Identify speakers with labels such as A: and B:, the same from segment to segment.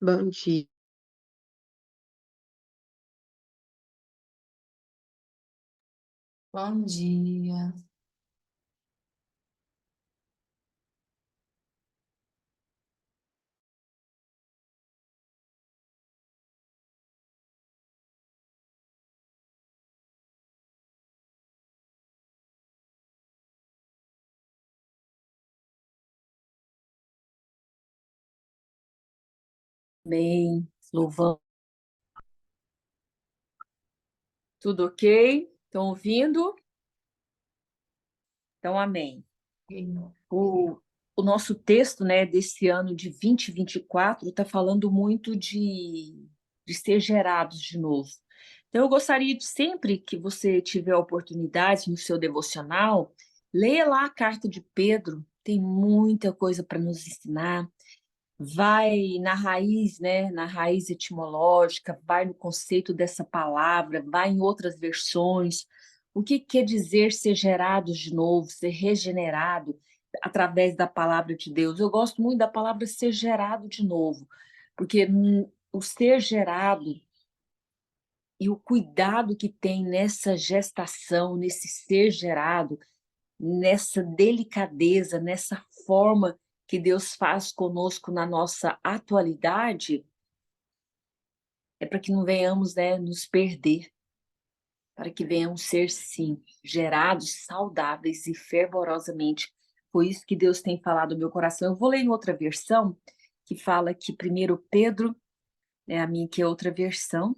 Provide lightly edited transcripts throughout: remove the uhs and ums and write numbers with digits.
A: Bom dia.
B: Bom dia. Bem, louvando. Tudo ok? Estão ouvindo? Então, amém. O, o nosso texto, né, desse ano de 2024 está falando muito de ser gerados de novo. Então, eu gostaria de sempre que você tiver a oportunidade no seu devocional, leia lá a carta de Pedro, tem muita coisa para nos ensinar. Vai na raiz, né, na raiz etimológica, vai no conceito dessa palavra, vai em outras versões. O que quer dizer ser gerado de novo, ser regenerado através da palavra de Deus? Eu gosto muito da palavra ser gerado de novo, porque o ser gerado e o cuidado que tem nessa gestação, nesse ser gerado, nessa delicadeza, nessa forma que Deus faz conosco na nossa atualidade, é para que não venhamos, né, nos perder, para que venhamos ser, sim, gerados saudáveis e fervorosamente. Foi isso que Deus tem falado no meu coração. Eu vou ler em outra versão, que fala que primeiro Pedro, né, a minha que é outra versão,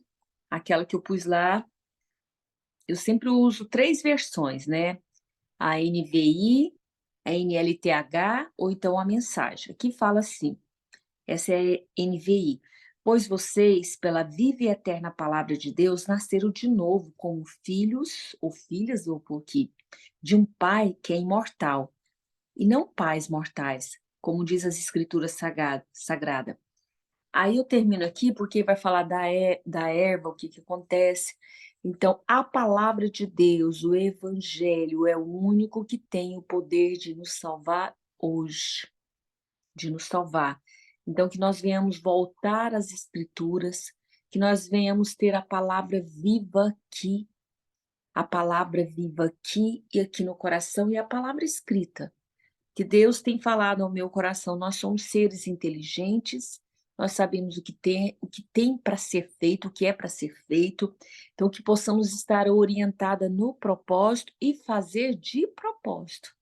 B: aquela que eu pus lá, eu sempre uso três versões, né? A NVI, a NLTH ou então a mensagem. Aqui fala assim, essa é a NVI. Pois vocês, pela viva e eterna palavra de Deus, nasceram de novo como filhos ou filhas, ou por aqui, de um pai que é imortal, e não pais mortais, como diz as escrituras sagradas. Aí eu termino aqui porque vai falar da erva, o que que acontece. Então, a palavra de Deus, o evangelho, é o único que tem o poder de nos salvar hoje, de nos salvar. Então, que nós venhamos voltar às escrituras, que nós venhamos ter a palavra viva aqui e aqui no coração e a palavra escrita que Deus tem falado ao meu coração. Nós somos seres inteligentes, nós sabemos o que tem para ser feito, o que é para ser feito, então que possamos estar orientada no propósito e fazer de propósito,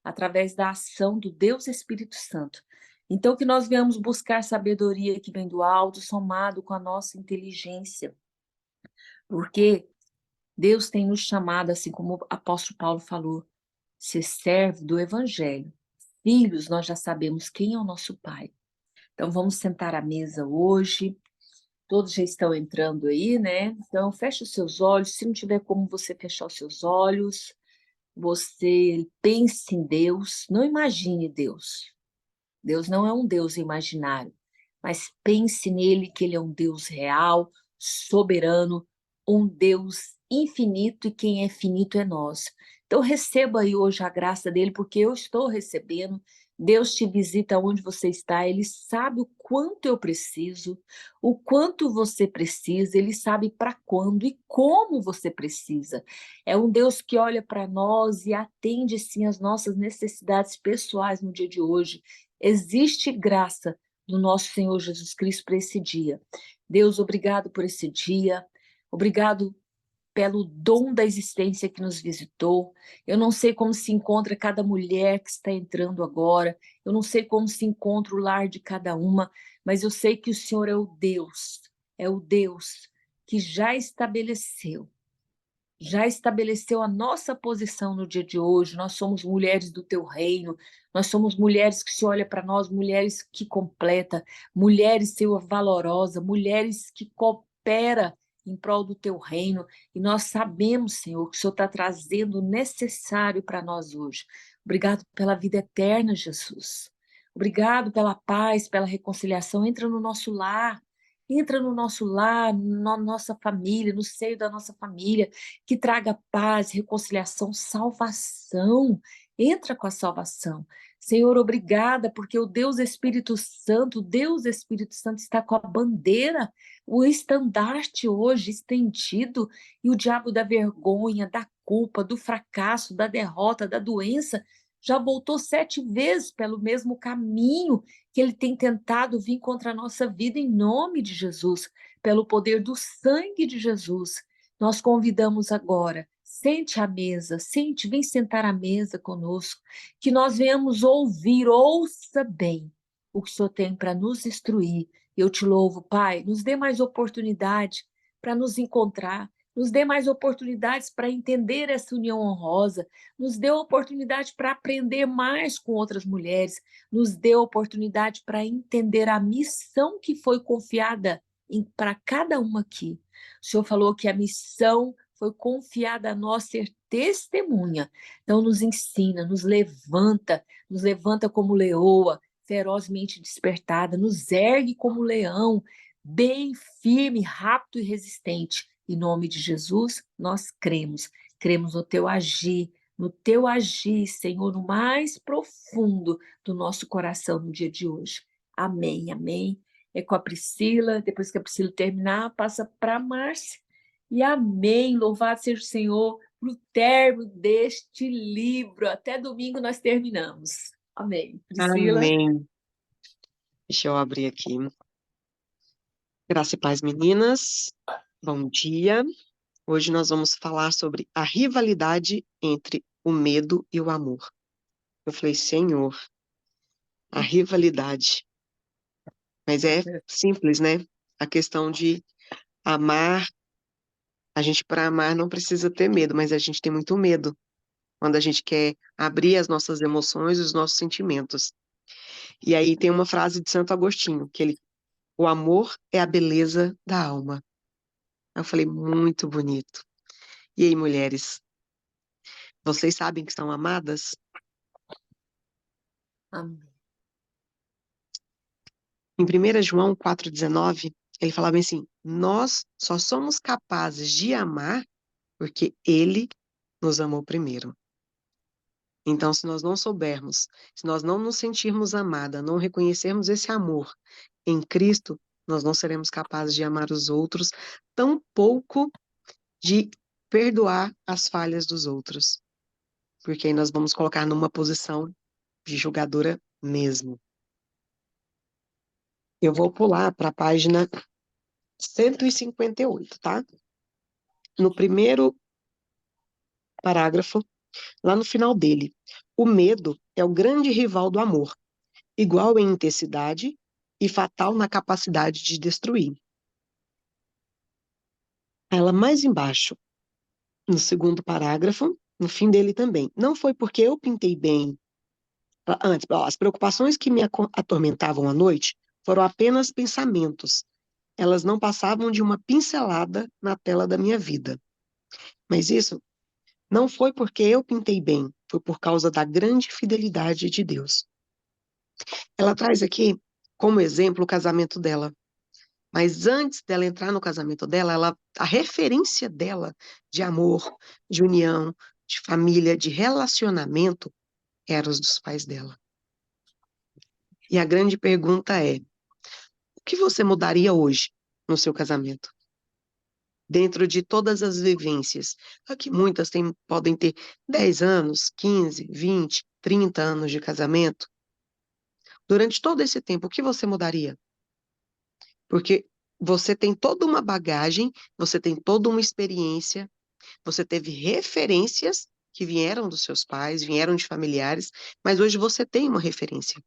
B: através da ação do Deus Espírito Santo. Então que nós venhamos buscar sabedoria que vem do alto, somado com a nossa inteligência, porque Deus tem nos chamado, assim como o apóstolo Paulo falou, ser servo do evangelho. Filhos, nós já sabemos quem é o nosso pai. Então, vamos sentar à mesa hoje. Todos já estão entrando aí, né? Então, feche os seus olhos. Se não tiver como você fechar os seus olhos, você pense em Deus. Não imagine Deus. Deus não é um Deus imaginário, mas pense nele que ele é um Deus real, soberano, um Deus infinito e quem é finito é nós. Então receba aí hoje a graça dele, porque eu estou recebendo. Deus te visita onde você está, ele sabe o quanto eu preciso, o quanto você precisa, ele sabe para quando e como você precisa. É um Deus que olha para nós e atende sim as nossas necessidades pessoais no dia de hoje. Existe graça no nosso Senhor Jesus Cristo para esse dia. Deus, obrigado por esse dia. Obrigado pelo dom da existência que nos visitou. Eu não sei como se encontra cada mulher que está entrando agora. Eu não sei como se encontra o lar de cada uma, mas eu sei que o Senhor é o Deus que já estabeleceu a nossa posição no dia de hoje. Nós somos mulheres do teu reino, nós somos mulheres que se olha para nós, mulheres que completa, mulheres, Senhor, valorosa, mulheres que coopera em prol do teu reino. E nós sabemos, Senhor, que o Senhor está trazendo o necessário para nós hoje. Obrigado pela vida eterna, Jesus. Obrigado pela paz, pela reconciliação. Entra no nosso lar, na nossa família, no seio da nossa família, que traga paz, reconciliação, salvação. Entra com a salvação. Senhor, obrigada, porque o Deus Espírito Santo está com a bandeira, o estandarte hoje estendido, e o diabo da vergonha, da culpa, do fracasso, da derrota, da doença, já voltou 7 vezes pelo mesmo caminho que ele tem tentado vir contra a nossa vida em nome de Jesus, pelo poder do sangue de Jesus. Nós convidamos agora, sente à mesa, sente, vem sentar à mesa conosco, que nós venhamos ouvir, ouça bem o que o Senhor tem para nos instruir. Eu te louvo, Pai, nos dê mais oportunidade para nos encontrar, nos dê mais oportunidades para entender essa união honrosa, nos dê oportunidade para aprender mais com outras mulheres, nos dê oportunidade para entender a missão que foi confiada para cada uma aqui. O Senhor falou que a missão foi confiada a nós ser testemunha. Então, nos ensina, nos levanta como leoa, ferozmente despertada, nos ergue como leão, bem firme, rápido e resistente. Em nome de Jesus, nós cremos. Cremos no teu agir, Senhor, no mais profundo do nosso coração no dia de hoje. Amém, amém. É com a Priscila, depois que a Priscila terminar, passa para a Márcia. E amém, louvado seja o Senhor para o término deste livro. Até domingo nós terminamos. Amém. Priscila.
A: Amém. Deixa eu abrir aqui. Graça e paz, meninas. Bom dia. Hoje nós vamos falar sobre a rivalidade entre o medo e o amor. Eu falei, Senhor, a rivalidade. Mas é simples, né? A questão de amar. A gente, para amar, não precisa ter medo, mas a gente tem muito medo quando a gente quer abrir as nossas emoções, os nossos sentimentos. E aí tem uma frase de Santo Agostinho, o amor é a beleza da alma. Eu falei, muito bonito. E aí, mulheres, vocês sabem que são amadas?
B: Amém.
A: Em 1 João 4,19, ele falava assim, nós só somos capazes de amar porque ele nos amou primeiro. Então, se nós não soubermos, se nós não nos sentirmos amada, não reconhecermos esse amor em Cristo, nós não seremos capazes de amar os outros, tampouco de perdoar as falhas dos outros. Porque aí nós vamos colocar numa posição de julgadora mesmo. Eu vou pular para a página 158, tá? No primeiro parágrafo, lá no final dele. O medo é o grande rival do amor, igual em intensidade e fatal na capacidade de destruir. Ela mais embaixo, no segundo parágrafo, no fim dele também. Não foi porque eu pintei bem. Antes, as preocupações que me atormentavam à noite foram apenas pensamentos. Elas não passavam de uma pincelada na tela da minha vida. Mas isso não foi porque eu pintei bem, foi por causa da grande fidelidade de Deus. Ela traz aqui como exemplo o casamento dela. Mas antes dela entrar no casamento dela, a referência dela de amor, de união, de família, de relacionamento, eram os dos pais dela. E a grande pergunta é: o que você mudaria hoje no seu casamento? Dentro de todas as vivências, aqui muitas podem ter 10 anos, 15, 20, 30 anos de casamento. Durante todo esse tempo, o que você mudaria? Porque você tem toda uma bagagem, você tem toda uma experiência, você teve referências que vieram dos seus pais, vieram de familiares, mas hoje você tem uma referência.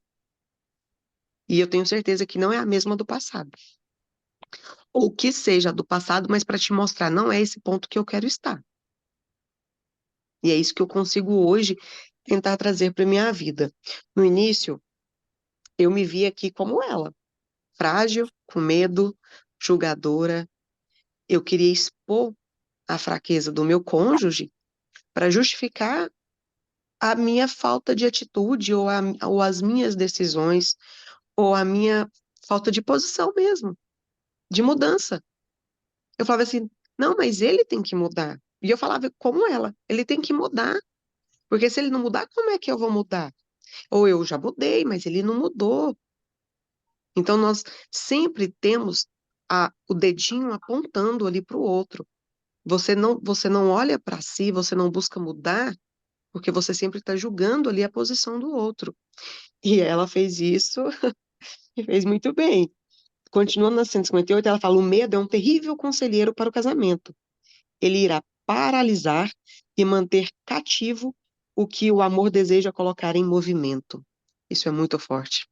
A: E eu tenho certeza que não é a mesma do passado. Ou que seja do passado, mas para te mostrar, não é esse ponto que eu quero estar. E é isso que eu consigo hoje tentar trazer para minha vida. No início, eu me via aqui como ela, frágil, com medo, julgadora. Eu queria expor a fraqueza do meu cônjuge para justificar a minha falta de atitude ou as minhas decisões ou a minha falta de posição mesmo, de mudança. Eu falava assim, não, mas ele tem que mudar. E eu falava como ela, ele tem que mudar, porque se ele não mudar, como é que eu vou mudar? Ou eu já mudei, mas ele não mudou. Então, nós sempre temos o dedinho apontando ali para o outro. Você não olha para si, você não busca mudar, porque você sempre está julgando ali a posição do outro. E ela fez isso e fez muito bem. Continuando na 158, ela fala: o medo é um terrível conselheiro para o casamento. Ele irá paralisar e manter cativo o que o amor deseja colocar em movimento. Isso é muito forte.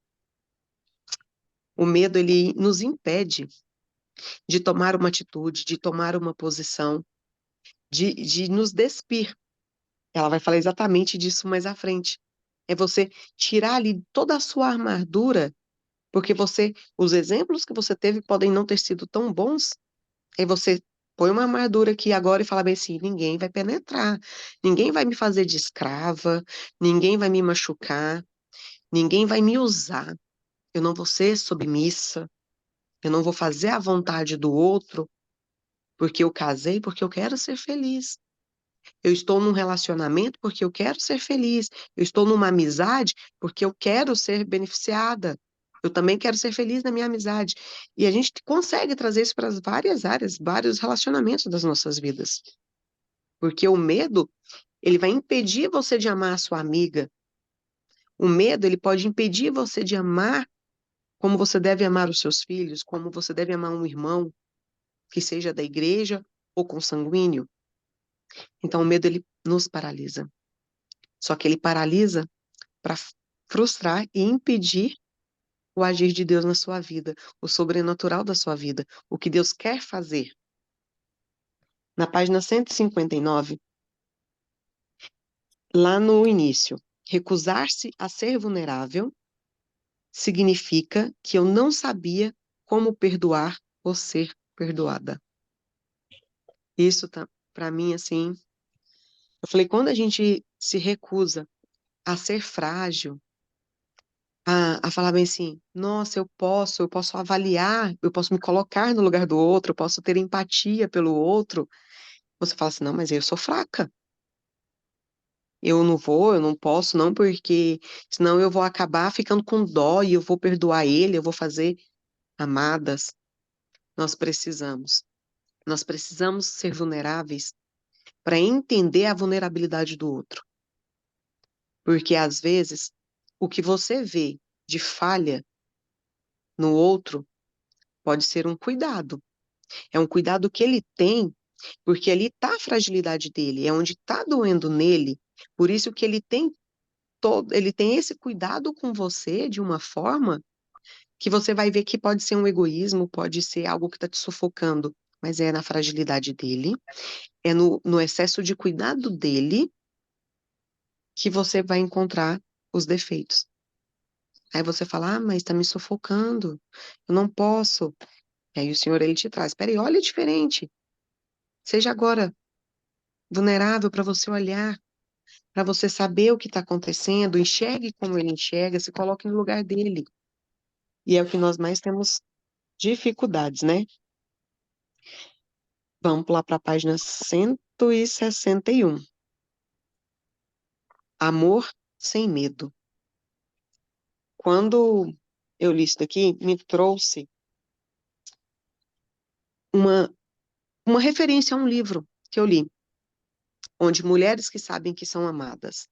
A: O medo, ele nos impede de tomar uma atitude, de tomar uma posição, de nos despir. Ela vai falar exatamente disso mais à frente. É você tirar ali toda a sua armadura, porque os exemplos que você teve podem não ter sido tão bons. Aí você põe uma armadura aqui agora e fala bem assim: ninguém vai penetrar, ninguém vai me fazer de escrava, ninguém vai me machucar, ninguém vai me usar. Eu não vou ser submissa, eu não vou fazer a vontade do outro, porque eu casei, porque eu quero ser feliz. Eu estou num relacionamento porque eu quero ser feliz. Eu estou numa amizade porque eu quero ser beneficiada. Eu também quero ser feliz na minha amizade. E a gente consegue trazer isso para as várias áreas, vários relacionamentos das nossas vidas. Porque o medo, ele vai impedir você de amar a sua amiga. O medo, ele pode impedir você de amar como você deve amar os seus filhos, como você deve amar um irmão, que seja da igreja ou consanguíneo. Então, o medo, ele nos paralisa. Só que ele paralisa para frustrar e impedir o agir de Deus na sua vida, o sobrenatural da sua vida, o que Deus quer fazer. Na página 159, lá no início, recusar-se a ser vulnerável significa que eu não sabia como perdoar ou ser perdoada. Isso tá, para mim, assim, eu falei, quando a gente se recusa a ser frágil, a falar bem assim, nossa, eu posso avaliar, eu posso me colocar no lugar do outro, eu posso ter empatia pelo outro. Você fala assim, não, mas eu sou fraca. Eu não vou, eu não posso, não, porque senão eu vou acabar ficando com dó e eu vou perdoar ele, eu vou fazer. Amadas, nós precisamos. Nós precisamos ser vulneráveis para entender a vulnerabilidade do outro. Porque às vezes o que você vê de falha no outro pode ser um cuidado. É um cuidado que ele tem, porque ali está a fragilidade dele, é onde está doendo nele. Por isso que ele tem esse cuidado com você de uma forma que você vai ver que pode ser um egoísmo, pode ser algo que está te sufocando, mas é na fragilidade dele, é no excesso de cuidado dele que você vai encontrar os defeitos. Aí você fala, mas está me sufocando, eu não posso. E aí o Senhor, ele te traz, peraí, olha diferente. Seja agora vulnerável para você olhar, para você saber o que está acontecendo, enxergue como ele enxerga, se coloque no lugar dele. E é o que nós mais temos dificuldades, né? Vamos lá para a página 161. Amor sem medo. Quando eu li isso daqui, me trouxe uma, uma referência a um livro que eu li, onde mulheres que sabem que são amadas.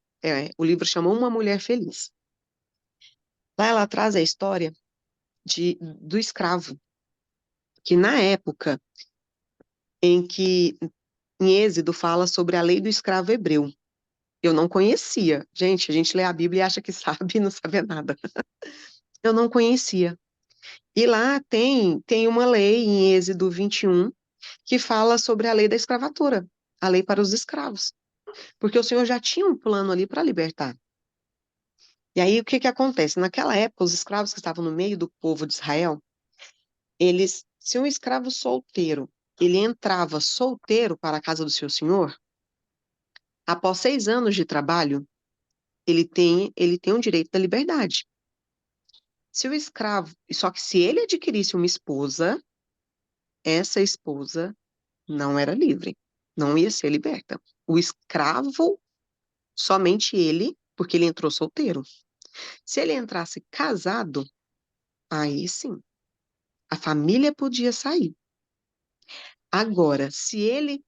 A: O livro chamou Uma Mulher Feliz. Lá ela traz a história do escravo, que na época em que em Êxodo fala sobre a lei do escravo hebreu. Eu não conhecia. Gente, a gente lê a Bíblia e acha que sabe e não sabe nada. Eu não conhecia. E lá tem uma lei em Êxodo 21 que fala sobre a lei da escravatura, a lei para os escravos. Porque o Senhor já tinha um plano ali para libertar. E aí o que que acontece? Naquela época, os escravos que estavam no meio do povo de Israel, se um escravo solteiro, ele entrava solteiro para a casa do seu senhor, após 6 anos de trabalho, ele tem um direito da liberdade. Se o escravo, só que se ele adquirisse uma esposa, essa esposa não era livre, não ia ser liberta. O escravo, somente ele, porque ele entrou solteiro. Se ele entrasse casado, aí sim, a família podia sair. Agora, se ele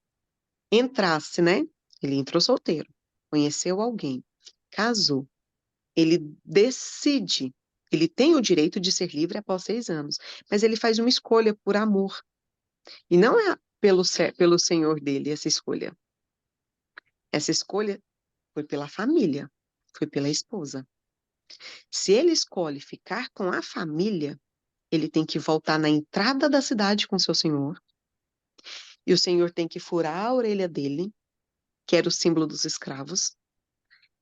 A: entrasse, né? Ele entrou solteiro, conheceu alguém, casou, ele decide, ele tem o direito de ser livre após 6 anos, mas ele faz uma escolha por amor. E não é pelo senhor dele essa escolha. Essa escolha foi pela família, foi pela esposa. Se ele escolhe ficar com a família, ele tem que voltar na entrada da cidade com seu senhor, e o senhor tem que furar a orelha dele, que era o símbolo dos escravos,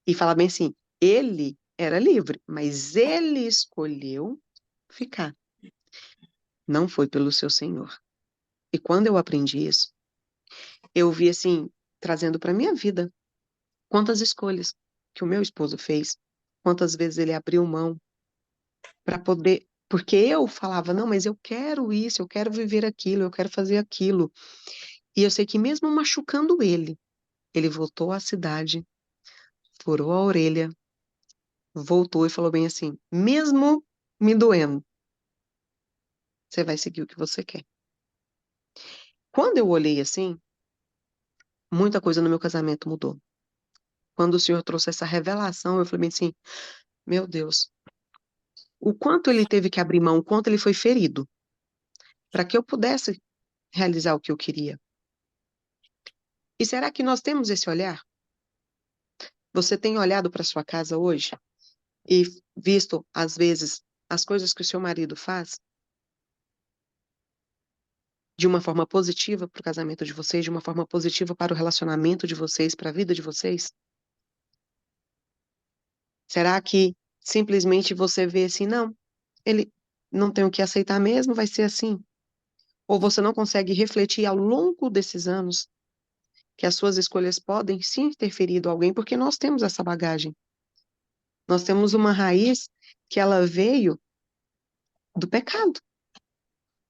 A: e falar bem assim: ele era livre, mas ele escolheu ficar. Não foi pelo seu senhor. E quando eu aprendi isso, eu vi assim, trazendo para minha vida, quantas escolhas que o meu esposo fez, quantas vezes ele abriu mão para poder. Porque eu falava, não, mas eu quero isso, eu quero viver aquilo, eu quero fazer aquilo. E eu sei que mesmo machucando ele voltou à cidade, furou a orelha, voltou e falou bem assim: mesmo me doendo, você vai seguir o que você quer. Quando eu olhei assim, muita coisa no meu casamento mudou. Quando o Senhor trouxe essa revelação, eu falei bem assim: meu Deus, o quanto ele teve que abrir mão, o quanto ele foi ferido, para que eu pudesse realizar o que eu queria. E será que nós temos esse olhar? Você tem olhado para sua casa hoje e visto, às vezes, as coisas que o seu marido faz de uma forma positiva para o casamento de vocês, de uma forma positiva para o relacionamento de vocês, para a vida de vocês? Será que simplesmente você vê assim, não, ele não tem o que aceitar mesmo, vai ser assim? Ou você não consegue refletir ao longo desses anos que as suas escolhas podem sim ter ferido alguém, porque nós temos essa bagagem. Nós temos uma raiz que ela veio do pecado.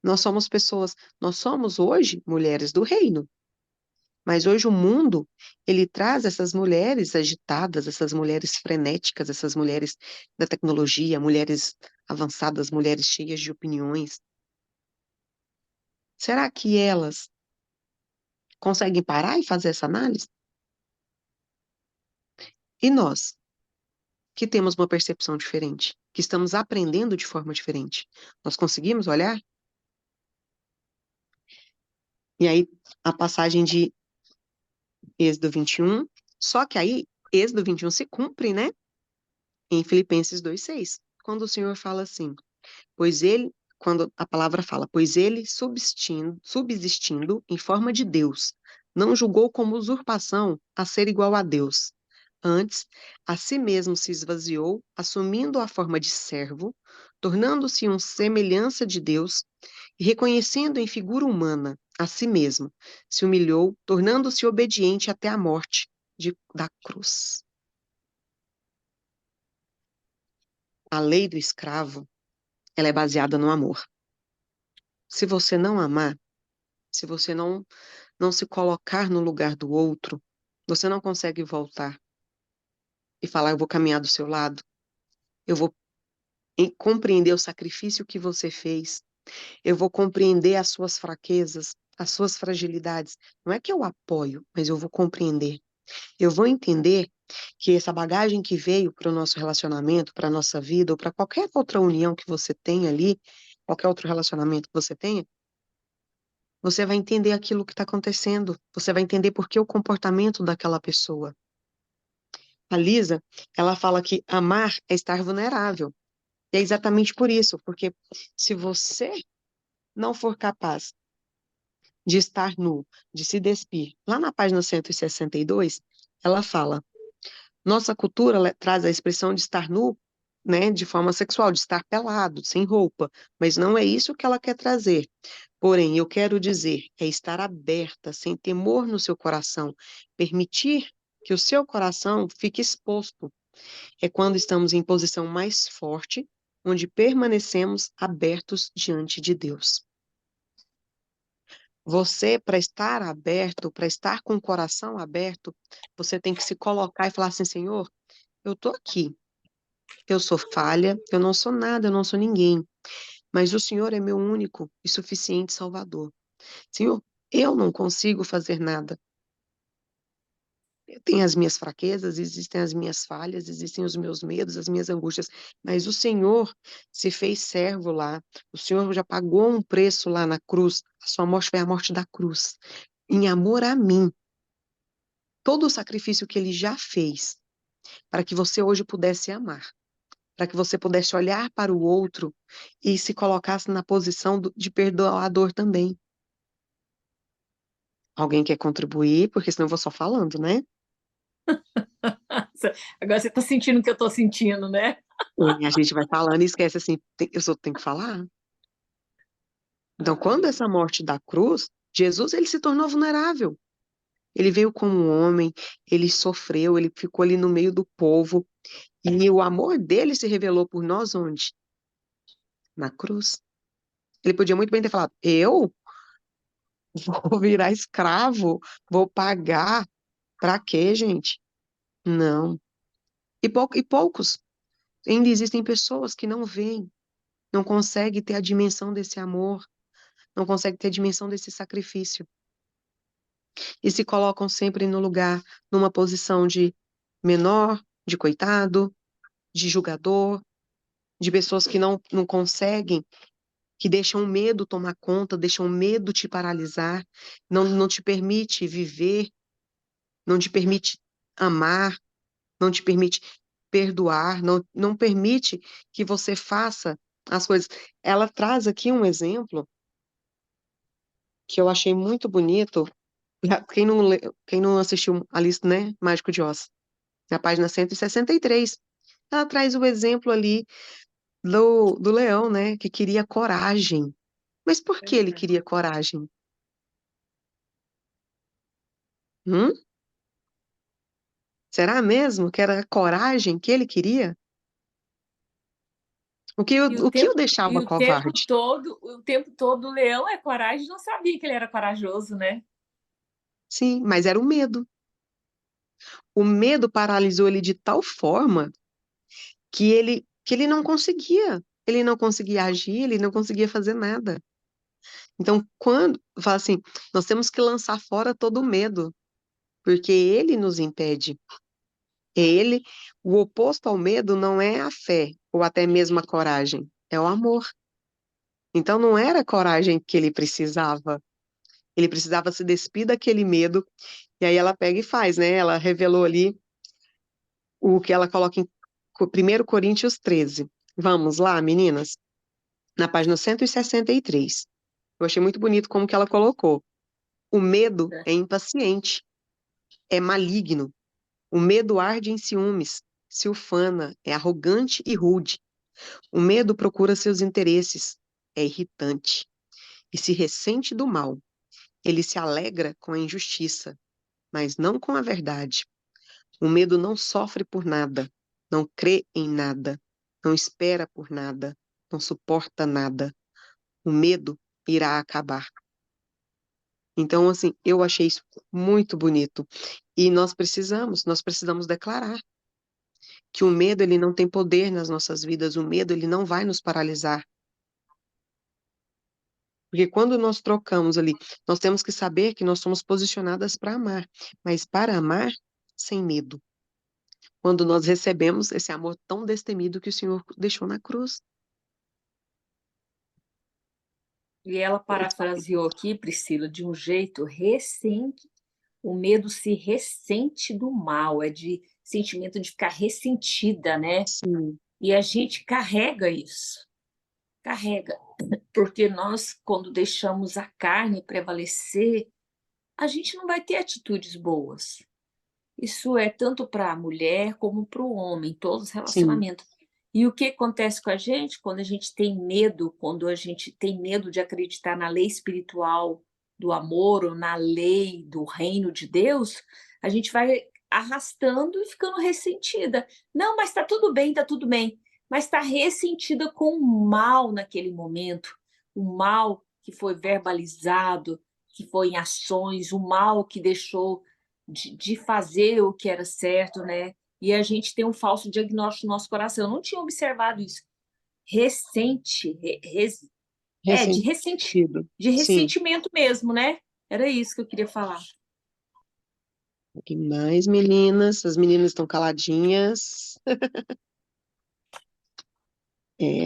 A: Nós somos hoje mulheres do reino, mas hoje o mundo, ele traz essas mulheres agitadas, essas mulheres frenéticas, essas mulheres da tecnologia, mulheres avançadas, mulheres cheias de opiniões. Será que elas conseguem parar e fazer essa análise? E nós, que temos uma percepção diferente, que estamos aprendendo de forma diferente, nós conseguimos olhar? E aí, a passagem de Êxodo 21, só que aí, Êxodo 21 se cumpre, né? Em Filipenses 2:6, quando o Senhor fala assim, pois ele, quando a palavra fala, pois ele, subsistindo em forma de Deus, não julgou como usurpação a ser igual a Deus. Antes, a si mesmo se esvaziou, assumindo a forma de servo, tornando-se um semelhança de Deus, e reconhecendo em figura humana a si mesmo, se humilhou, tornando-se obediente até a morte da cruz. A lei do escravo, ela é baseada no amor. Se você não amar, se você não se colocar no lugar do outro, você não consegue voltar e falar, eu vou caminhar do seu lado, eu vou compreender o sacrifício que você fez, eu vou compreender as suas fraquezas, as suas fragilidades. Não é que eu apoio, mas eu vou compreender. Eu vou entender que essa bagagem que veio para o nosso relacionamento, para a nossa vida, ou para qualquer outra união que você tenha ali, qualquer outro relacionamento que você tenha, você vai entender aquilo que está acontecendo. Você vai entender por que o comportamento daquela pessoa. A Lisa, ela fala que amar é estar vulnerável. E é exatamente por isso, porque se você não for capaz de estar nu, de se despir, lá na página 162, ela fala: nossa cultura traz a expressão de estar nu, né, de forma sexual, de estar pelado, sem roupa, mas não é isso que ela quer trazer. Porém, eu quero dizer, é estar aberta, sem temor no seu coração, permitir que o seu coração fique exposto. É quando estamos em posição mais forte, onde permanecemos abertos diante de Deus. Você, para estar aberto, para estar com o coração aberto, você tem que se colocar e falar assim, Senhor, eu estou aqui. eu sou falha, eu não sou nada, eu não sou ninguém, mas o Senhor é meu único e suficiente Salvador. Senhor, eu não consigo fazer nada. Tem as minhas fraquezas, existem as minhas falhas, existem os meus medos, as minhas angústias, mas o Senhor se fez servo lá, o Senhor já pagou um preço lá na cruz, a sua morte foi a morte da cruz, em amor a mim. Todo o sacrifício que ele já fez, para que você hoje pudesse amar, para que você pudesse olhar para o outro e se colocasse na posição de perdoador também. Alguém quer contribuir? Porque senão eu vou só falando, né?
B: Agora você está sentindo o que eu estou sentindo, né?
A: E a gente vai falando e esquece assim, eu só tenho que falar. Então, quando essa morte da cruz, Jesus ele se tornou vulnerável. Ele veio como um homem, ele sofreu, ele ficou ali no meio do povo, e o amor dele se revelou por nós onde? Na cruz. Ele podia muito bem ter falado: eu vou virar escravo, vou pagar. Pra quê, gente? Não. E poucos. Ainda existem pessoas que não veem, não conseguem ter a dimensão desse amor, não conseguem ter a dimensão desse sacrifício. E se colocam sempre no lugar, numa posição de menor, de coitado, de julgador, de pessoas que não conseguem, que deixam o medo tomar conta, deixam o medo te paralisar, não te permite viver, não te permite amar, não te permite perdoar, não permite que você faça as coisas. Ela traz aqui um exemplo que eu achei muito bonito. Quem não assistiu a lista, né? Mágico de Oz, na página 163, ela traz o exemplo ali do leão, né? Que queria coragem. Mas por que ele queria coragem? Hum? Será mesmo que era a coragem que ele queria? O que o
B: E
A: deixava covarde?
B: o tempo todo o leão é coragem, não sabia que ele era corajoso, né?
A: Sim, mas era o medo. O medo paralisou ele de tal forma que ele ele não conseguia agir, ele não conseguia fazer nada. Então, quando fala assim, nós temos que lançar fora todo o medo, porque ele nos impede. É ele, o oposto ao medo não é a fé ou até mesmo a coragem, é o amor. Então, não era a coragem que ele precisava. Ele precisava se despir daquele medo. E aí ela pega e faz, né? Ela revelou ali o que ela coloca em 1 Coríntios 13. Vamos lá, meninas? Na página 163. Eu achei muito bonito como que ela colocou. O medo é impaciente, é maligno. O medo arde em ciúmes, se ufana, é arrogante e rude. O medo procura seus interesses, é irritante e se ressente do mal. Ele se alegra com a injustiça, mas não com a verdade. O medo não sofre por nada, não crê em nada, não espera por nada, não suporta nada. O medo irá acabar. Então, assim, eu achei isso muito bonito. E nós precisamos declarar que o medo ele não tem poder nas nossas vidas, o medo ele não vai nos paralisar. Porque quando nós trocamos ali, nós temos que saber que nós somos posicionadas para amar, mas para amar sem medo. Quando nós recebemos esse amor tão destemido que o Senhor deixou na cruz.
B: E ela parafraseou aqui, Priscila, de um jeito recente. O medo se ressente do mal, é de sentimento de ficar ressentida, né?
A: Sim,
B: E a gente carrega isso, carrega, porque nós, quando deixamos a carne prevalecer, a gente não vai ter atitudes boas. Isso é tanto para a mulher como para o homem, todos os
A: sim,
B: relacionamentos. E o que acontece com a gente quando a gente tem medo, quando a gente tem medo de acreditar na lei espiritual do amor ou na lei do reino de Deus, a gente vai arrastando e ficando ressentida. Não, mas está tudo bem, está tudo bem. Mas está ressentida com o mal naquele momento, o mal que foi verbalizado, que foi em ações, o mal que deixou de fazer o que era certo, né? e a gente tem um falso diagnóstico no nosso coração. Eu não tinha observado isso. Recente,
A: Ressentido.
B: de
A: Sim.
B: ressentimento mesmo, né? Era isso que eu queria falar.
A: E mais meninas, as meninas estão caladinhas,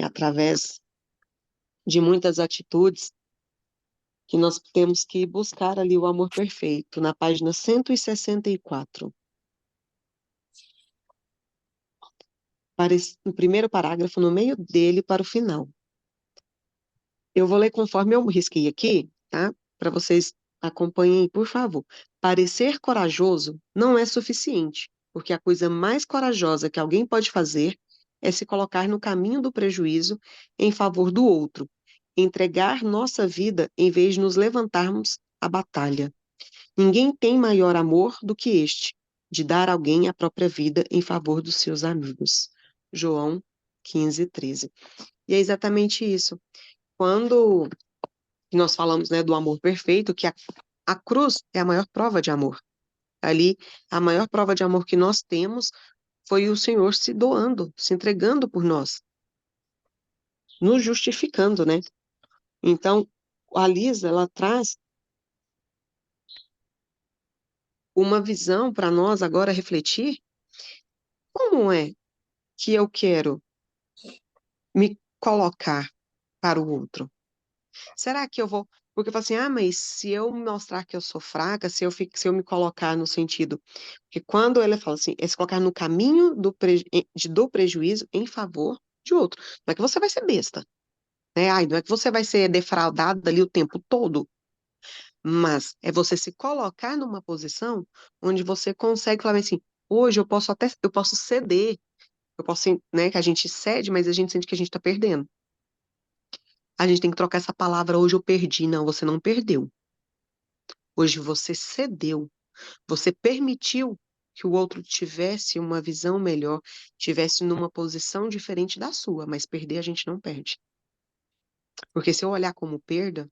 A: através de muitas atitudes que nós temos que buscar ali o amor perfeito, na página 164. No primeiro parágrafo, no meio dele, para o final. Eu vou ler conforme eu risquei aqui, tá? Para vocês acompanhem, por favor. Parecer corajoso não é suficiente, porque a coisa mais corajosa que alguém pode fazer é se colocar no caminho do prejuízo em favor do outro, entregar nossa vida em vez de nos levantarmos à batalha. Ninguém tem maior amor do que este, de dar a alguém a própria vida em favor dos seus amigos. João 15:13. E é exatamente isso. Quando nós falamos, né, do amor perfeito, que a cruz é a maior prova de amor. Ali, a maior prova de amor que nós temos foi o Senhor se doando, se entregando por nós, nos justificando, né? Então, a Lisa, ela traz uma visão para nós agora refletir como é que eu quero me colocar para o outro. Será que eu vou. Porque eu falo assim, mas se eu mostrar que eu sou fraca, se eu me colocar no sentido. Porque quando ela fala assim, é se colocar no caminho do prejuízo em favor de outro. Não é que você vai ser besta, né? Ai, não é que você vai ser defraudada ali o tempo todo, mas é você se colocar numa posição onde você consegue falar assim, hoje eu posso ceder, eu posso, né, que a gente cede, mas a gente sente que a gente está perdendo. A gente tem que trocar essa palavra, hoje eu perdi. Não, você não perdeu. Hoje você cedeu. Você permitiu que o outro tivesse uma visão melhor, tivesse numa posição diferente da sua, mas perder a gente não perde. Porque se eu olhar como perda,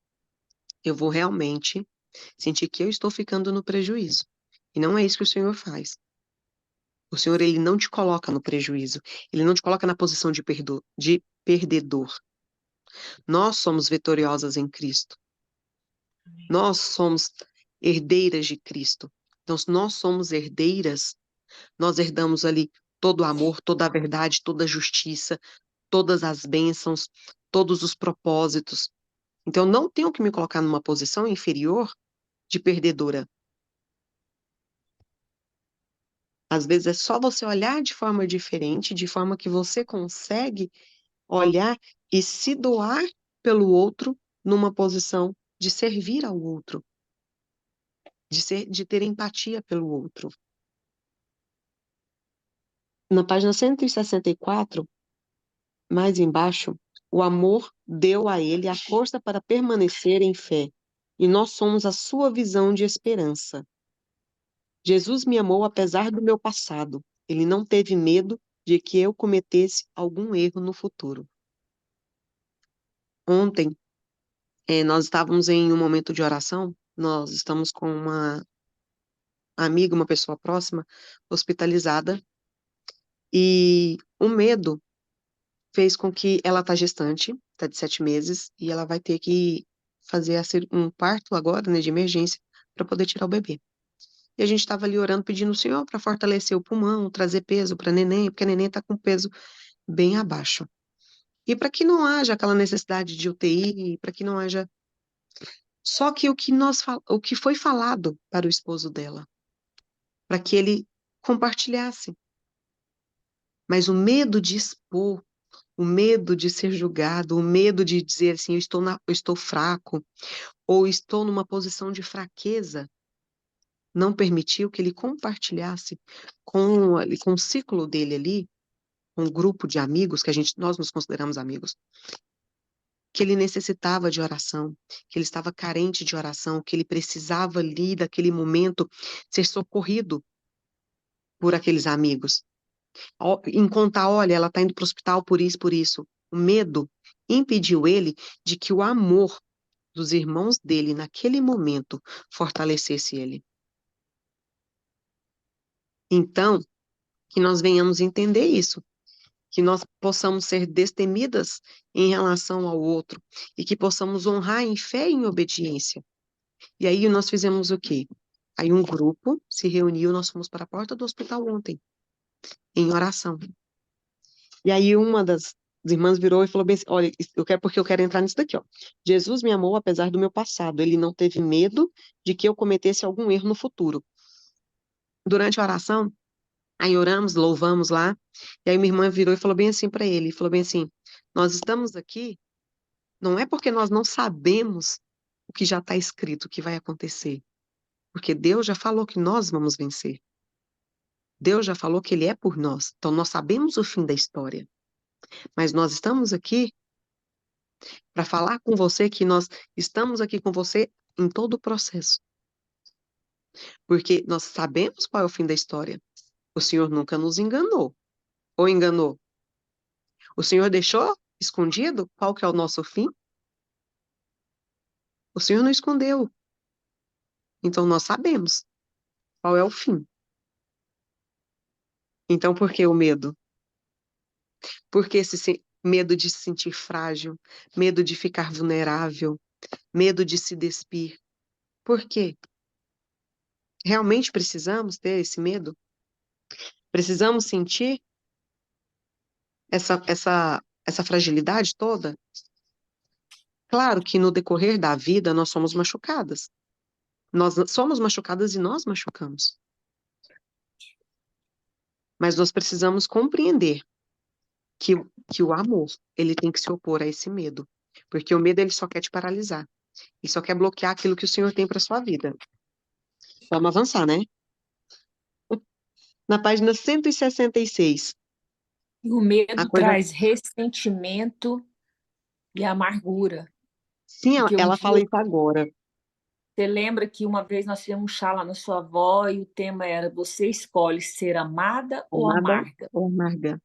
A: eu vou realmente sentir que eu estou ficando no prejuízo. E não é isso que o Senhor faz. O Senhor, ele não te coloca no prejuízo. Ele não te coloca na posição de perdedor. Nós somos vitoriosas em Cristo. Nós somos herdeiras de Cristo. Então, se nós somos herdeiras, nós herdamos ali todo o amor, toda a verdade, toda a justiça, todas as bênçãos, todos os propósitos. Então, eu não tenho que me colocar numa posição inferior de perdedora. Às vezes é só você olhar de forma diferente, de forma que você consegue olhar e se doar pelo outro numa posição de servir ao outro, de ter empatia pelo outro. Na página 164, mais embaixo, o amor deu a ele a força para permanecer em fé, e nós somos a sua visão de esperança. Jesus me amou apesar do meu passado. Ele não teve medo de que eu cometesse algum erro no futuro. Ontem, nós estávamos em um momento de oração, nós estamos com uma amiga, uma pessoa próxima, hospitalizada, e o medo fez com que ela está gestante, está de 7 meses, e ela vai ter que fazer um parto agora, né, de emergência, para poder tirar o bebê. E a gente estava ali orando, pedindo ao Senhor para fortalecer o pulmão, trazer peso para neném, porque a neném está com peso bem abaixo. E para que não haja aquela necessidade de UTI, para que não haja. Só que o que foi falado para o esposo dela, para que ele compartilhasse. Mas o medo de expor, o medo de ser julgado, o medo de dizer assim, eu estou fraco, ou estou numa posição de fraqueza, não permitiu que ele compartilhasse com o círculo dele ali, com um grupo de amigos, nós nos consideramos amigos, que ele necessitava de oração, que ele estava carente de oração, que ele precisava ali, daquele momento, ser socorrido por aqueles amigos. Em contar, olha, ela está indo para o hospital por isso, por isso. O medo impediu ele de que o amor dos irmãos dele naquele momento fortalecesse ele. Então, que nós venhamos entender isso, que nós possamos ser destemidas em relação ao outro e que possamos honrar em fé e em obediência. E aí nós fizemos o quê? Aí um grupo se reuniu, nós fomos para a porta do hospital ontem, em oração. E aí uma das irmãs virou e falou bem assim, olha, eu quero porque eu quero entrar nisso daqui, ó. Jesus me amou apesar do meu passado, ele não teve medo de que eu cometesse algum erro no futuro. Durante a oração, aí oramos, louvamos lá, e aí minha irmã virou e falou bem assim para ele, falou bem assim, nós estamos aqui, não é porque nós não sabemos o que já está escrito, o que vai acontecer, porque Deus já falou que nós vamos vencer. Deus já falou que Ele é por nós, então nós sabemos o fim da história, mas nós estamos aqui para falar com você que nós estamos aqui com você em todo o processo, porque nós sabemos qual é o fim da história. O Senhor nunca nos enganou, ou enganou? O Senhor deixou escondido qual que é o nosso fim? O Senhor não escondeu. Então nós sabemos qual é o fim. Então por que o medo? Por que esse medo de se sentir frágil, medo de ficar vulnerável, medo de se despir? Por quê? Realmente precisamos ter esse medo? Precisamos sentir essa fragilidade toda? Claro que no decorrer da vida nós somos machucadas. Nós somos machucadas e nós machucamos. Mas nós precisamos compreender que, que o amor, ele tem que se opor a esse medo. Porque o medo, ele só quer te paralisar. Ele só quer bloquear aquilo que o Senhor tem para sua vida. Vamos avançar, né? Na página 166.
B: E o
A: A
B: medo
A: coisa.
B: traz ressentimento e amargura.
A: Sim, ela,
B: Porque um
A: ela
B: dia
A: fala isso agora.
B: você lembra que uma vez nós fizemos um chá lá na sua avó e o tema era: você escolhe ser amada ou
A: Amada
B: amarga?
A: ou amarga.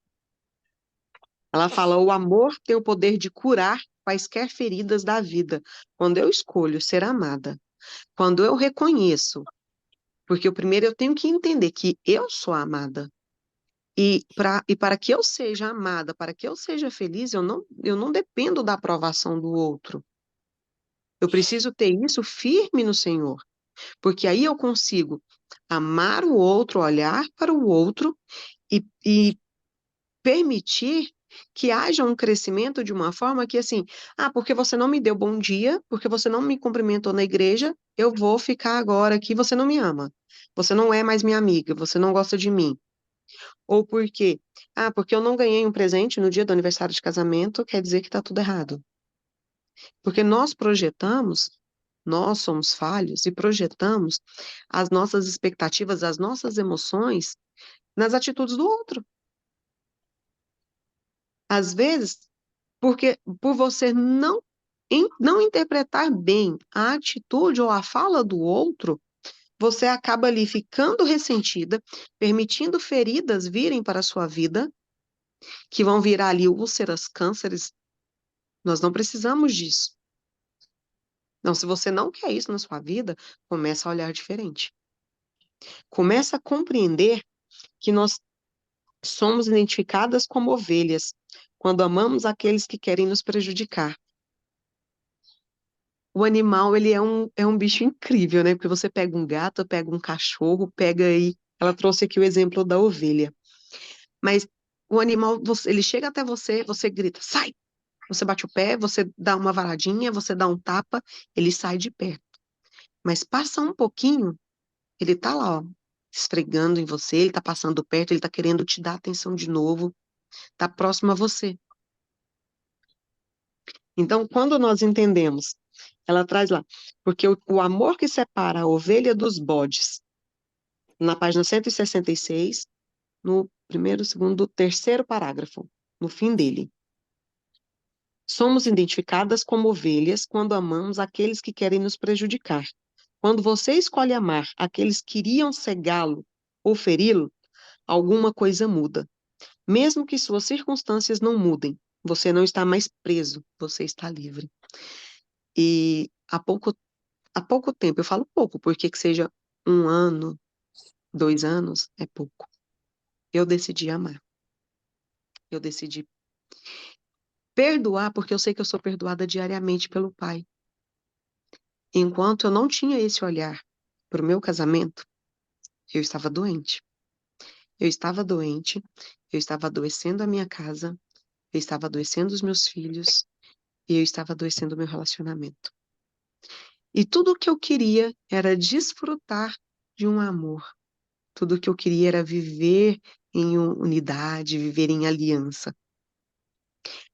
A: Ela fala: o amor tem o poder de curar quaisquer feridas da vida. Quando eu escolho ser amada, quando eu reconheço, porque o primeiro eu tenho que entender que eu sou amada. E para que eu seja amada, para que eu seja feliz, eu não dependo da aprovação do outro. Eu preciso ter isso firme no Senhor, porque aí eu consigo amar o outro, olhar para o outro e permitir que haja um crescimento de uma forma que, assim, porque você não me deu bom dia, porque você não me cumprimentou na igreja, eu vou ficar agora aqui, você não me ama. Você não é mais minha amiga, você não gosta de mim. Ou porque, porque eu não ganhei um presente no dia do aniversário de casamento, quer dizer que tá tudo errado. Porque nós projetamos, nós somos falhos e projetamos as nossas expectativas, as nossas emoções nas atitudes do outro. Às vezes, porque por você não interpretar bem a atitude ou a fala do outro, você acaba ali ficando ressentida, permitindo feridas virem para a sua vida, que vão virar ali úlceras, cânceres. Nós não precisamos disso. Então, se você não quer isso na sua vida, começa a olhar diferente. Começa a compreender que nós somos identificadas como ovelhas quando amamos aqueles que querem nos prejudicar. O animal, ele é um bicho incrível, né? Porque você pega um gato, pega um cachorro, pega aí. Ela trouxe aqui o exemplo da ovelha. Mas o animal, ele chega até você, você grita, sai! Você bate o pé, você dá uma varadinha, você dá um tapa, ele sai de perto. Mas passa um pouquinho, ele tá lá, ó, esfregando em você, ele tá passando perto, ele tá querendo te dar atenção de novo, tá próximo a você. Então, quando nós entendemos, ela traz lá, porque o amor que separa a ovelha dos bodes, na página 166, no primeiro, segundo, terceiro parágrafo, no fim dele. Somos identificadas como ovelhas quando amamos aqueles que querem nos prejudicar. Quando você escolhe amar aqueles que iriam cegá-lo ou feri-lo, alguma coisa muda. Mesmo que suas circunstâncias não mudem, você não está mais preso, você está livre. E há pouco tempo, eu falo pouco, porque que seja 1 ano, 2 anos, é pouco. eu decidi amar. Eu decidi perdoar, porque eu sei que eu sou perdoada diariamente pelo Pai. Enquanto eu não tinha esse olhar para o meu casamento, eu estava doente. Eu estava doente, eu estava adoecendo a minha casa, eu estava adoecendo os meus filhos e eu estava adoecendo o meu relacionamento. E tudo o que eu queria era desfrutar de um amor. Tudo o que eu queria era viver em unidade, viver em aliança.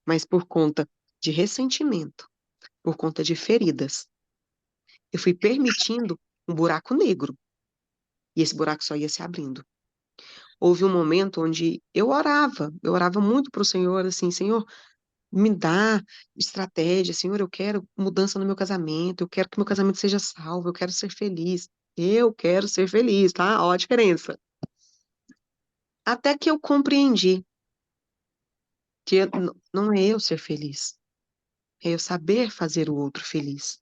A: Mas por conta de ressentimento, por conta de feridas, eu fui permitindo um buraco negro. E esse buraco só ia se abrindo. Houve um momento onde eu orava muito para o Senhor, assim, Senhor, me dá estratégia, Senhor, eu quero mudança no meu casamento, eu quero que meu casamento seja salvo, eu quero ser feliz. Eu quero ser feliz, tá? Ó a diferença. Até que eu compreendi que não é eu ser feliz, é eu saber fazer o outro feliz.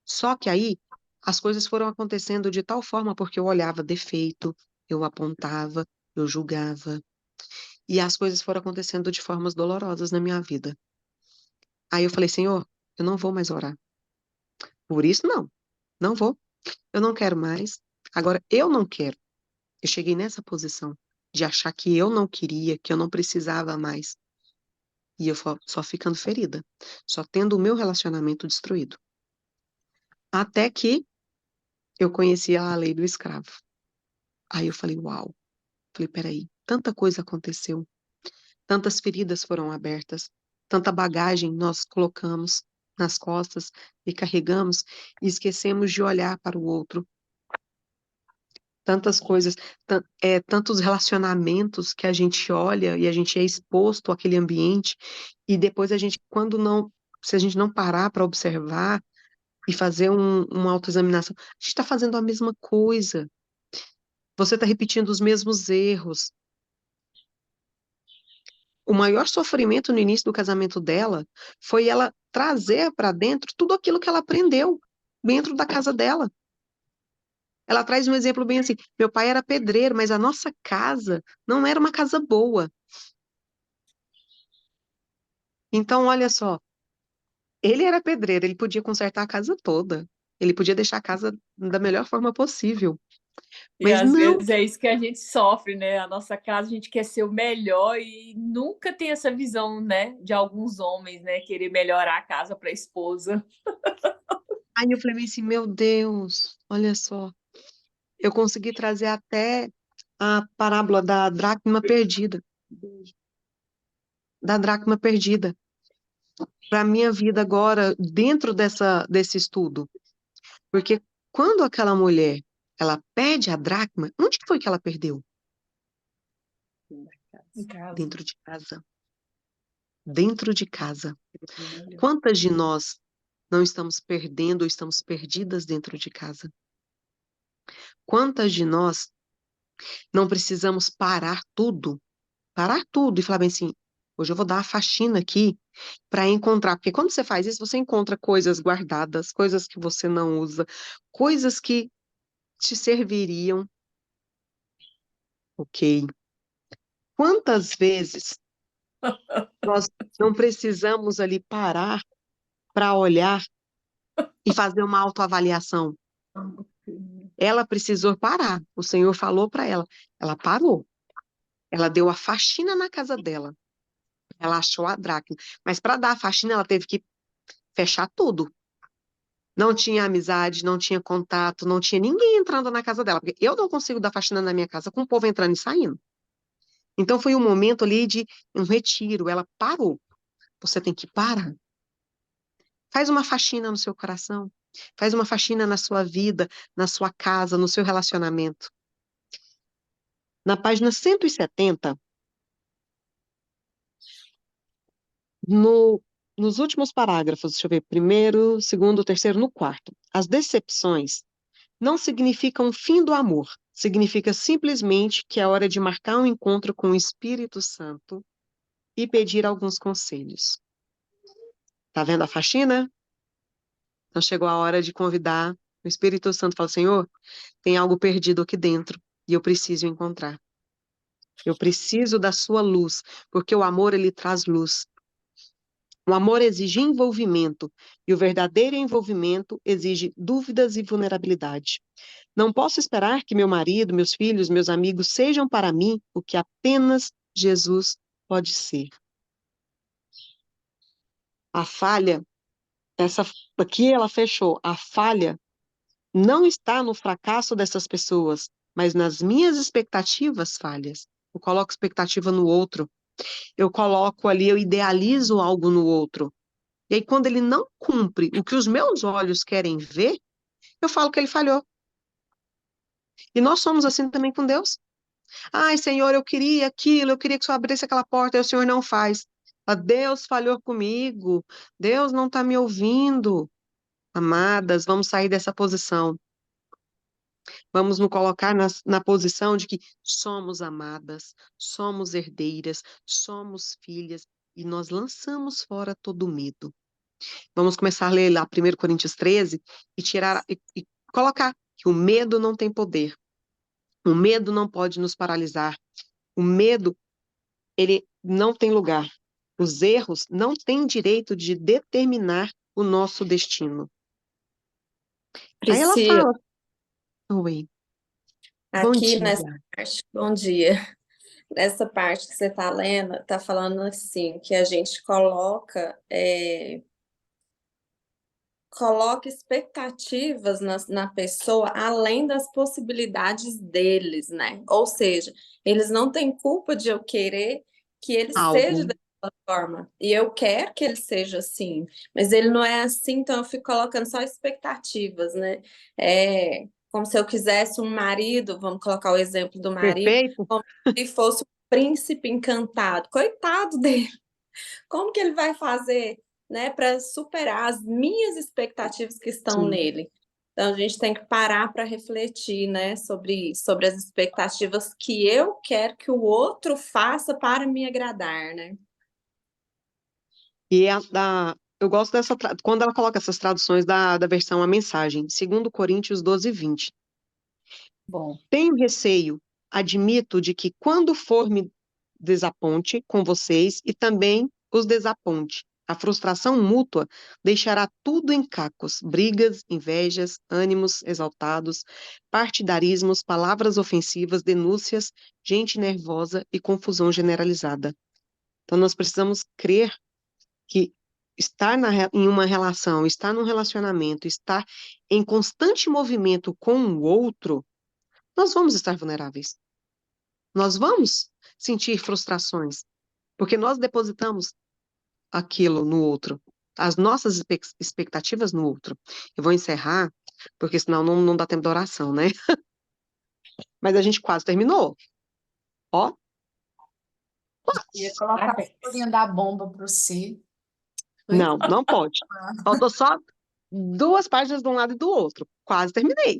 A: Só que aí as coisas foram acontecendo de tal forma porque eu olhava defeito, eu apontava, eu julgava, e as coisas foram acontecendo de formas dolorosas na minha vida. Aí eu falei, Senhor, eu não vou mais orar. Por isso, não, não vou. Eu não quero mais. Agora, eu não quero. Eu cheguei nessa posição de achar que eu não queria, que eu não precisava mais. E eu só ficando ferida, só tendo o meu relacionamento destruído. Até que eu conheci a lei do escravo. Aí eu falei, uau. Falei, peraí, tanta coisa aconteceu, tantas feridas foram abertas, tanta bagagem nós colocamos nas costas e carregamos e esquecemos de olhar para o outro. Tantas coisas, tantos relacionamentos que a gente olha e a gente é exposto àquele ambiente e depois a gente, quando não, se a gente não parar para observar e fazer uma autoexaminação, a gente está fazendo a mesma coisa. Você está repetindo os mesmos erros. O maior sofrimento no início do casamento dela foi ela trazer para dentro tudo aquilo que ela aprendeu dentro da casa dela. Ela traz um exemplo bem assim: meu pai era pedreiro, mas a nossa casa não era uma casa boa. Então, olha só, ele era pedreiro, ele podia consertar a casa toda. Ele podia deixar a casa da melhor forma possível.
B: E
A: Mas
B: às
A: não.
B: vezes é isso que a gente sofre, né? A nossa casa, a gente quer ser o melhor e nunca tem essa visão, né, de alguns homens, né, querer melhorar a casa para a esposa.
A: Aí eu falei assim, meu Deus, olha só. Eu consegui trazer até a parábola da dracma perdida. Da dracma perdida. Para a minha vida agora, dentro desse estudo. Porque quando aquela mulher, ela perde a dracma, onde que foi que ela perdeu?
B: Em casa.
A: Dentro de casa. Dentro de casa. Quantas de nós não estamos perdendo ou estamos perdidas dentro de casa? Quantas de nós não precisamos parar tudo e falar bem assim, hoje eu vou dar uma faxina aqui para encontrar, porque quando você faz isso, você encontra coisas guardadas, coisas que você não usa, coisas que te serviriam, ok? Quantas vezes nós não precisamos ali parar para olhar e fazer uma autoavaliação? Ela precisou parar. O Senhor falou para ela. Ela parou. Ela deu a faxina na casa dela. Ela achou a dracma. Mas para dar a faxina, ela teve que fechar tudo. Não tinha amizade, não tinha contato, não tinha ninguém entrando na casa dela. Porque eu não consigo dar faxina na minha casa com o povo entrando e saindo. Então foi um momento ali de um retiro. Ela parou. Você tem que parar. Faz uma faxina no seu coração. Faz uma faxina na sua vida, na sua casa, no seu relacionamento. Na página 170, no, nos últimos parágrafos, deixa eu ver, primeiro, segundo, terceiro, no quarto. As decepções não significam o fim do amor. Significa simplesmente que é hora de marcar um encontro com o Espírito Santo e pedir alguns conselhos. Tá vendo a faxina? Então chegou a hora de convidar o Espírito Santo. Fala, Senhor, tem algo perdido aqui dentro. E eu preciso encontrar. Eu preciso da sua luz, porque o amor, ele traz luz. O amor exige envolvimento, e o verdadeiro envolvimento exige dúvidas e vulnerabilidade. Não posso esperar que meu marido, meus filhos, meus amigos sejam para mim o que apenas Jesus pode ser. A falha, essa aqui ela fechou. A falha não está no fracasso dessas pessoas, mas nas minhas expectativas falhas. Eu coloco expectativa no outro. Eu coloco ali, eu idealizo algo no outro. E aí, quando ele não cumpre o que os meus olhos querem ver, eu falo que ele falhou. E nós somos assim também com Deus. Ai, Senhor, eu queria aquilo, eu queria que o Senhor abrisse aquela porta, e o Senhor não faz. Ah, Deus falhou comigo, Deus não está me ouvindo. Amadas, vamos sair dessa posição. Vamos nos colocar na posição de que somos amadas, somos herdeiras, somos filhas, e nós lançamos fora todo medo. Vamos começar a ler lá 1 Coríntios 13 e tirar e colocar que o medo não tem poder. O medo não pode nos paralisar. O medo, ele não tem lugar. Os erros não têm direito de determinar o nosso destino. Aí ela
C: Priscila,
A: fala, oi, bom
C: aqui nessa
A: dia.
C: parte, bom dia. Nessa parte que você está lendo, está falando assim, que a gente coloca expectativas na pessoa além das possibilidades deles, né? Ou seja, eles não têm culpa de eu querer que ele seja
A: Algo
C: dessa forma. E eu quero que ele seja assim, mas ele não é assim, então eu fico colocando só expectativas, né? É como se eu quisesse um marido, vamos colocar o exemplo do marido,
A: perfeito.
C: como se fosse um príncipe encantado. Coitado dele. Como que ele vai fazer, né, para superar as minhas expectativas que estão
A: Sim.
C: nele? Então, a gente tem que parar para refletir, né, sobre as expectativas que eu quero que o outro faça para me agradar, né?
A: E eu gosto quando ela coloca essas traduções da versão A Mensagem, 2 Coríntios 12:20.
B: Bom,
A: Tenho receio, admito de que quando for me desaponte com vocês e também os desaponte. A frustração mútua deixará tudo em cacos, brigas, invejas, ânimos exaltados, partidarismos, palavras ofensivas, denúncias, gente nervosa e confusão generalizada. Então, nós precisamos crer que estar em uma relação, estar num relacionamento, estar em constante movimento com o outro, nós vamos estar vulneráveis. Nós vamos sentir frustrações, porque nós depositamos aquilo no outro, as nossas expectativas no outro. Eu vou encerrar, porque senão não dá tempo da oração, né? Mas a gente quase terminou. Ó,
D: Ia colocar a historinha da bomba para você.
A: não pode. Faltou só 2 páginas de um lado e do outro. Quase terminei.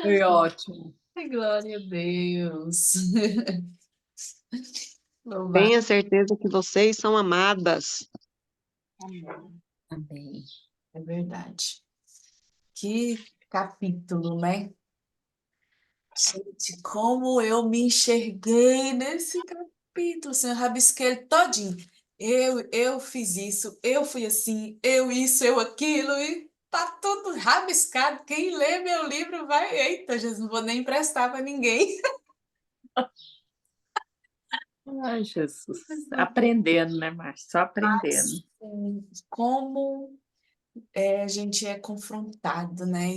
B: foi ótimo.
D: Ai, glória a Deus. Louvado.
A: Tenha certeza que vocês são amadas.
B: Amém.
D: É verdade. Que capítulo, né? Gente, como eu me enxerguei nesse capítulo, assim, eu rabisquei ele todinho. Eu fiz isso, eu fui assim, eu isso, eu aquilo, e tá tudo rabiscado. Quem lê meu livro vai, eita, Jesus, não vou nem emprestar para ninguém.
B: Ai, Jesus. Aprendendo, né, Márcia? Só aprendendo.
D: Como a gente é confrontado, né?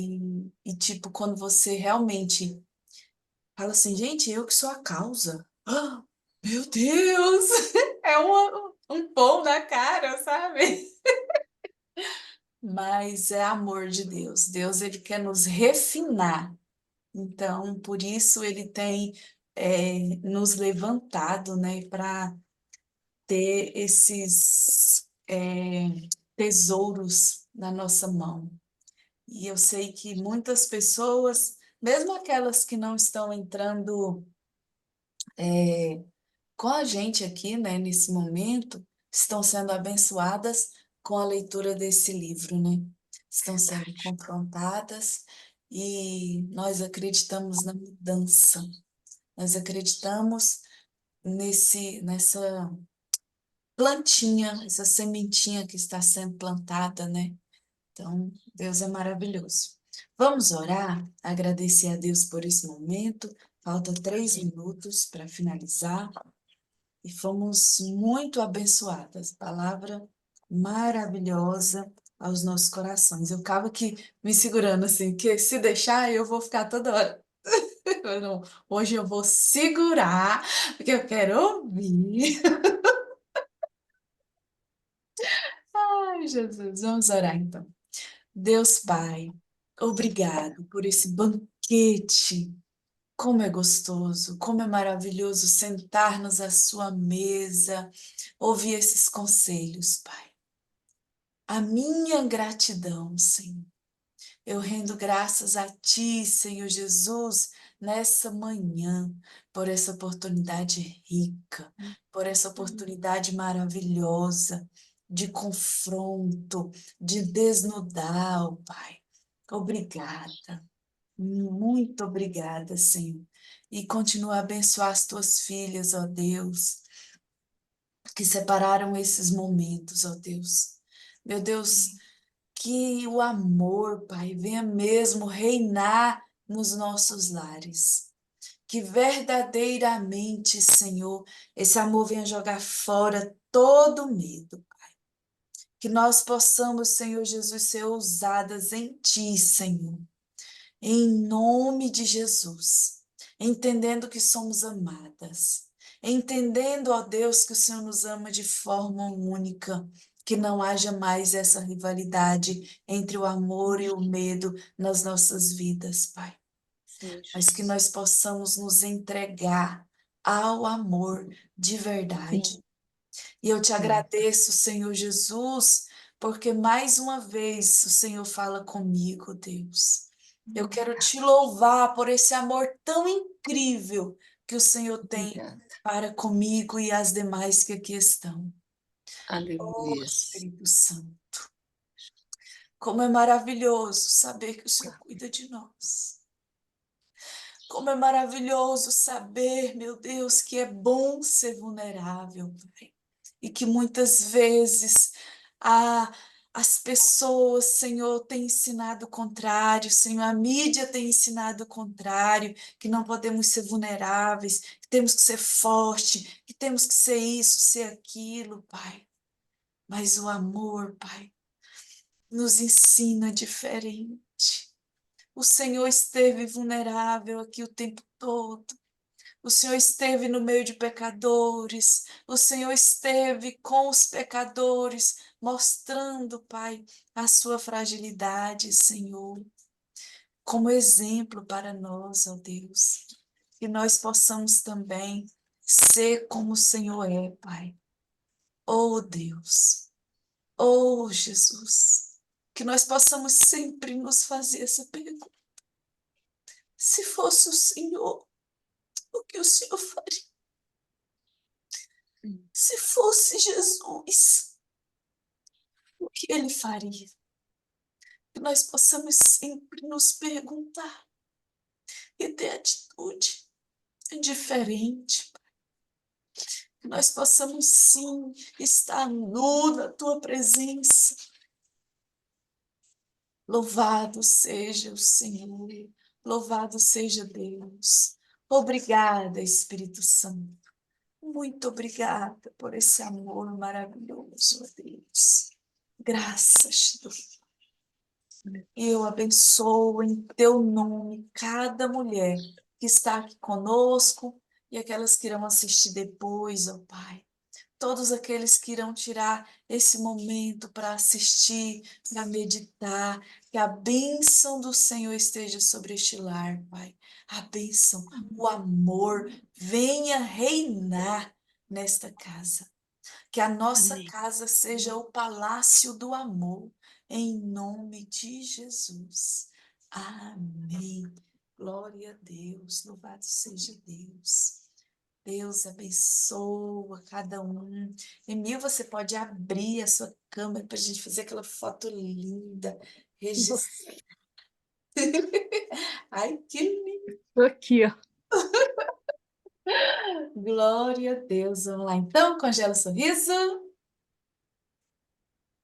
D: Tipo, quando você realmente fala assim, gente, eu que sou a causa. Ah, meu Deus! É um pão na cara, sabe? Mas é amor de Deus. Deus, ele quer nos refinar. Então, por isso, ele tem nos levantado, né, para ter esses tesouros na nossa mão. E eu sei que muitas pessoas, mesmo aquelas que não estão entrando com a gente aqui, né, nesse momento, estão sendo abençoadas com a leitura desse livro, né? Estão sendo confrontadas e nós acreditamos na mudança. Nós acreditamos nessa plantinha, essa sementinha que está sendo plantada, né? Então, Deus é maravilhoso. Vamos orar, agradecer a Deus por esse momento. Falta 3 minutos para finalizar. E fomos muito abençoadas. Palavra maravilhosa aos nossos corações. Eu ficava aqui me segurando assim, que se deixar eu vou ficar toda hora. Eu não, hoje eu vou segurar, porque eu quero ouvir. Ai, Jesus, vamos orar então. Deus Pai, obrigado por esse banquete. Como é gostoso, como é maravilhoso sentar-nos à sua mesa, ouvir esses conselhos, Pai. A minha gratidão, Senhor. Eu rendo graças a Ti, Senhor Jesus, nessa manhã, por essa oportunidade rica, por essa oportunidade maravilhosa de confronto, de desnudar, ó Pai. Obrigada, muito obrigada, Senhor. E continua a abençoar as Tuas filhas, ó Deus, que separaram esses momentos, ó Deus. Meu Deus, que o amor, Pai, venha mesmo reinar nos nossos lares. Que verdadeiramente, Senhor, esse amor venha jogar fora todo medo. Que nós possamos, Senhor Jesus, ser ousadas em Ti, Senhor. Em nome de Jesus. Entendendo que somos amadas. Entendendo, ó Deus, que o Senhor nos ama de forma única, que não haja mais essa rivalidade entre o amor e o medo nas nossas vidas, Pai.
B: Sim,
D: Mas que
B: Jesus.
D: nós possamos nos entregar ao amor de
B: Sim,
D: verdade. E eu te
B: sim.
D: agradeço, Senhor Jesus, porque mais uma vez o Senhor fala comigo, Deus. Eu quero te louvar por esse amor tão incrível que o Senhor tem
B: Obrigada.
D: para comigo e as demais que aqui estão. Oh,
B: Aleluia.
D: Espírito Santo, como é maravilhoso saber que o Senhor cuida de nós. Como é maravilhoso saber, meu Deus, que é bom ser vulnerável, Pai. E que muitas vezes as pessoas, Senhor, têm ensinado o contrário, Senhor, a mídia tem ensinado o contrário, que não podemos ser vulneráveis, que temos que ser forte, que temos que ser isso, ser aquilo, Pai. Mas o amor, Pai, nos ensina diferente. O Senhor esteve vulnerável aqui o tempo todo. O Senhor esteve no meio de pecadores. O Senhor esteve com os pecadores, mostrando, Pai, a sua fragilidade, Senhor, como exemplo para nós, ó Deus. Que nós possamos também ser como o Senhor é, Pai. Oh Deus, oh Jesus, que nós possamos sempre nos fazer essa pergunta. Se fosse o Senhor, o que o Senhor faria? Se fosse Jesus, o que ele faria? Que nós possamos sempre nos perguntar e ter atitude diferente. Que nós possamos sim estar nu na tua presença. Louvado seja o Senhor, louvado seja Deus. Obrigada, Espírito Santo. Muito obrigada por esse amor maravilhoso, ó Deus. Graças, Deus. E eu abençoo em teu nome cada mulher que está aqui conosco e aquelas que irão assistir depois, ó Pai. Todos aqueles que irão tirar esse momento para assistir, para meditar, que a bênção do Senhor esteja sobre este lar, Pai. A bênção, o amor venha reinar nesta casa. Que a nossa
B: Amém.
D: casa seja o palácio do amor, em nome de Jesus. Amém. Glória a Deus, louvado seja Deus. Deus abençoa cada um. Emil, você pode abrir a sua câmera para a gente fazer aquela foto linda, registrar. Ai, que lindo.
B: Tô aqui, ó.
D: Glória a Deus. Vamos lá, então. Congela o sorriso.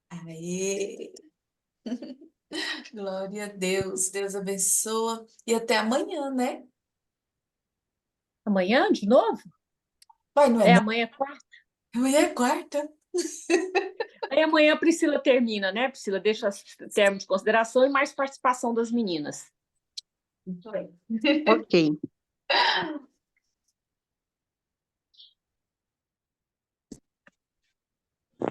D: Aê. Glória a Deus. Deus abençoa. E até amanhã, né?
B: Amanhã, de novo?
D: Vai, não é
B: É,
D: não?
B: amanhã é quarta.
D: Amanhã é quarta.
B: Aí amanhã a Priscila termina, né? Priscila deixa termo de consideração e mais participação das meninas.
D: Muito bem.
A: Ok.